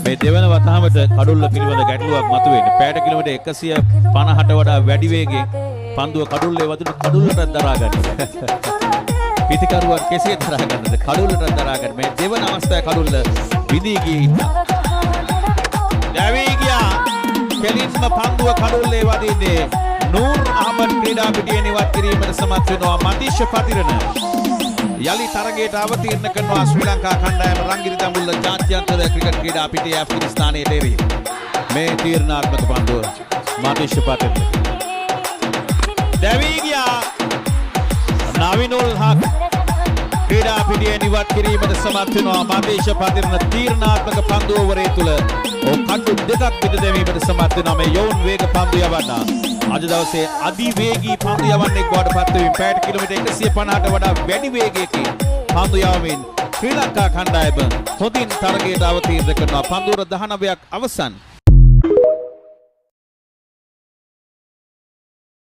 මේ දෙවන වතාවට කඩුල්ල පිළිබඳ ගැටලුවක් මතුවෙන්නේ. පැයට කිලෝමීටර් 150ට වඩා වැඩි වේගයෙන් පන්දුව කඩුල්ලේ වදින කඩුල්ලට දරා ගන්න. පිටිකරුවා කෙසේ දරා ගන්නද? කඩුල්ලට දරා ගන්න. මේ දෙවන අවස්ථාවේ කඩුල්ල විදී ගියේ ඉන්න. දැවී ගියා. කෙලින්ම පන්දුව කඩුල්ලේ වදින්නේ නූර් අහමඩ් ක්‍රීඩා පිටියෙන් ඉවත් කිරීමට සමත් වෙනවා මතිෂ පතිරණ. යලි තරගයට අවතීර්ණ කරනවා ශ්‍රී ලංකා කණ්ඩායම රංගිරි දඹුල්ල ජාත්‍යන්තර ක්‍රිකට් ක්‍රීඩා පිටියේ ඇෆ්ගනිස්තානයේ දෙරි. මේ තීරණාත්මක පන්දුව මතිෂ පතිරණ. දැවී ගියා. නවිනුල් හක් ක්‍රීඩා පිටියෙන් ඉවත් කිරීමට සමත් වෙනවා මතිෂ පතිරණ. තීරණාත්මක පන්දුව වරේ තුල කටු දෙකක් පිට දැමීමට සමත් වෙනවා මේ යෝන් වේග පන්දු යවන්නා. අද දවසේ අධිවේගී පන්දු යවන්නෙක් බවට පත් වෙමින් පැයට කිලෝමීටර් 150ට වඩා වැඩි වේගයකින් පන්දු යවමින් ශ්‍රී ලංකා කණ්ඩායම හොඳින් තරගයට අවතීර්ණ කරනවා. පන්දුර 19ක් අවසන්.